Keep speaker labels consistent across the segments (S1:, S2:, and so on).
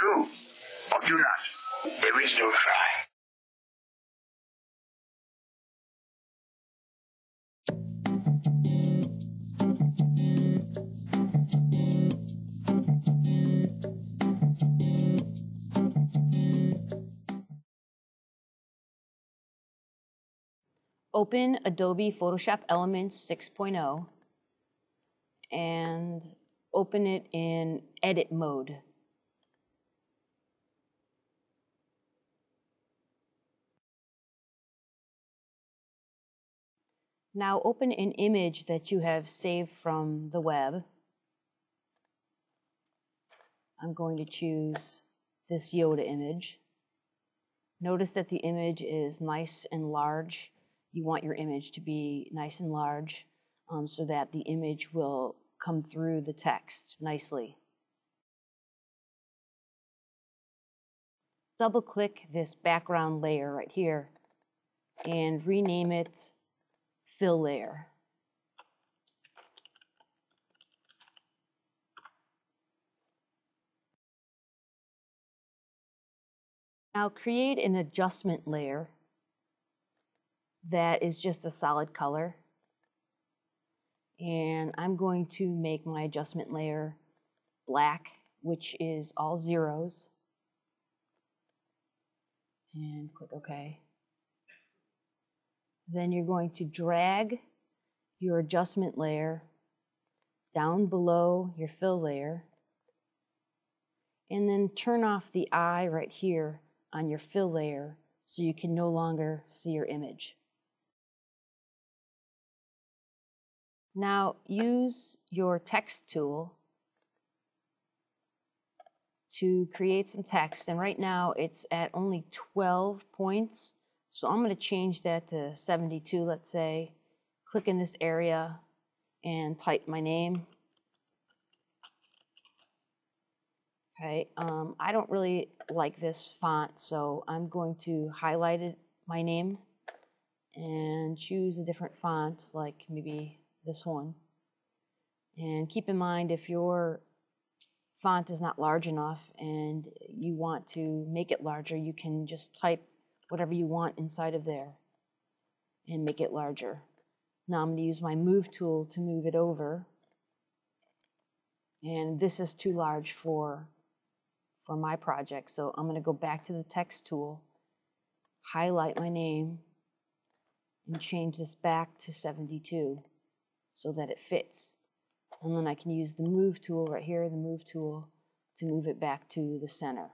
S1: true or do not. There is no try.
S2: Open Adobe Photoshop Elements 6.0 and open it in edit mode. Now open an image that you have saved from the web. I'm going to choose this Yoda image. Notice that the image is nice and large. You want your image to be nice and large so that the image will come through the text nicely. Double-click this background layer right here and rename it Fill Layer. Now create an adjustment layer that is just a solid color. And I'm going to make my adjustment layer black, which is all zeros. And click OK. Then you're going to drag your adjustment layer down below your fill layer. And then turn off the eye right here on your fill layer so you can no longer see your image. Now use your text tool to create some text, and right now it's at only 12 points, so I'm going to change that to 72, let's say. Click in this area and type my name. Okay, I don't really like this font, so I'm going to highlight it, my name, and choose a different font, like maybe this one. And keep in mind, if your font is not large enough and you want to make it larger, you can just type whatever you want inside of there and make it larger. Now I'm going to use my move tool to move it over, and this is too large for my project, so I'm going to go back to the text tool, highlight my name, and change this back to 72 so that it fits. And then I can use the move tool right here, the move tool, to move it back to the center.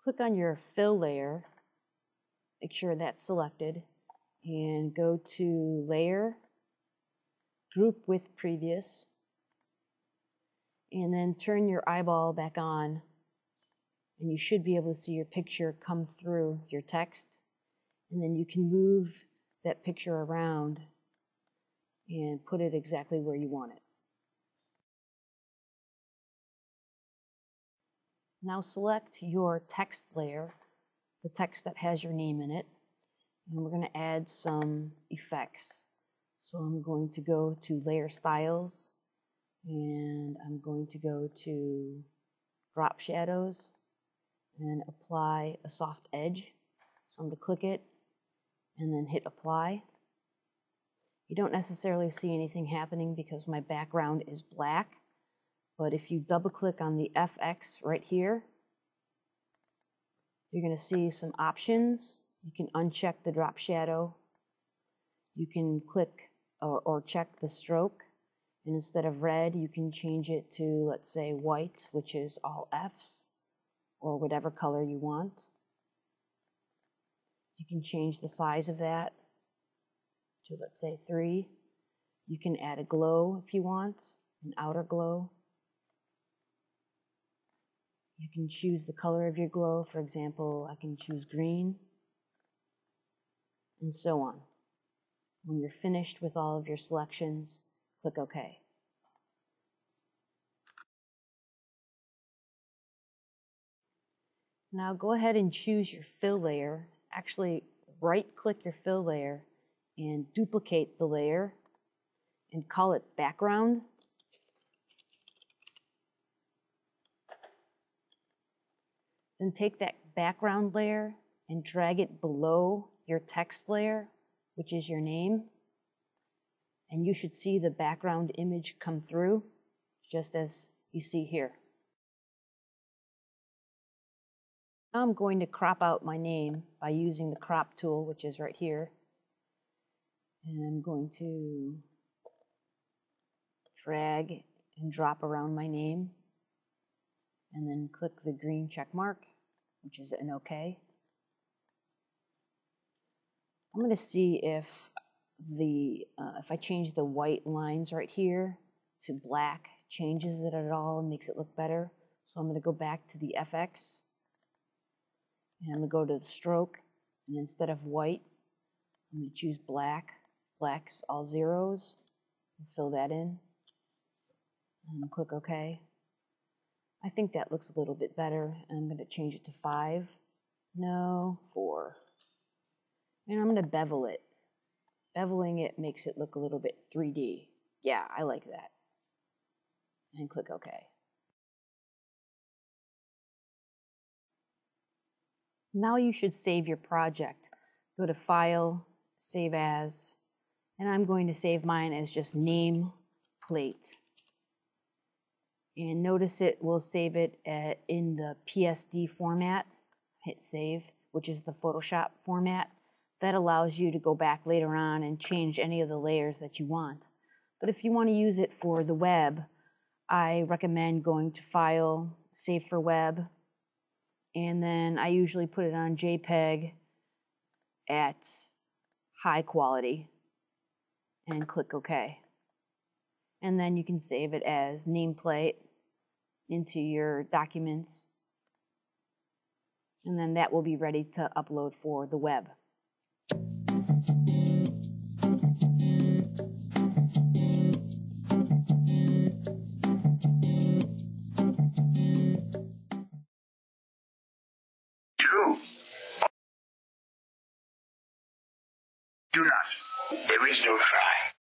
S2: Click on your fill layer, make sure that's selected, and go to Layer, Group with Previous, and then turn your eyeball back on, and you should be able to see your picture come through your text. And then you can move that picture around and put it exactly where you want it. Now select your text layer, the text that has your name in it, and we're going to add some effects. So I'm going to go to Layer Styles, and I'm going to go to Drop Shadows and apply a soft edge. So I'm going to click it and then hit Apply. You don't necessarily see anything happening because my background is black, but if you double click on the FX right here, you're going to see some options. You can uncheck the drop shadow. You can click or check the stroke, and instead of red, you can change it to, let's say, white, which is all Fs, or whatever color you want. You can change the size of that to, let's say, 3. You can add a glow if you want, an outer glow. You can choose the color of your glow. For example, I can choose green, and so on. When you're finished with all of your selections, click OK. Now go ahead and choose your fill layer. Actually, right-click your fill layer and duplicate the layer and call it background. Then take that background layer and drag it below your text layer, which is your name. And you should see the background image come through, just as you see here. Now I'm going to crop out my name by using the crop tool, which is right here. And I'm going to drag and drop around my name, and then click the green check mark, which is an OK. I'm going to see if I change the white lines right here to black, changes it at all and makes it look better. So I'm going to go back to the FX, and I'm going to go to the stroke, and instead of white, I'm going to choose black. Black's all zeros, and fill that in, and click OK. I think that looks a little bit better, and I'm going to change it to 5. No, 4. And I'm going to bevel it. Beveling it makes it look a little bit 3D. Yeah, I like that. And click OK. Now you should save your project. Go to File, Save As, and I'm going to save mine as just name plate. And notice it will save it in the PSD format. Hit Save, which is the Photoshop format. That allows you to go back later on and change any of the layers that you want. But if you want to use it for the web, I recommend going to File, Save for Web, and then I usually put it on JPEG at high quality and click OK. And then you can save it as nameplate into your documents, and then that will be ready to upload for the web.
S1: Do not. There is no try.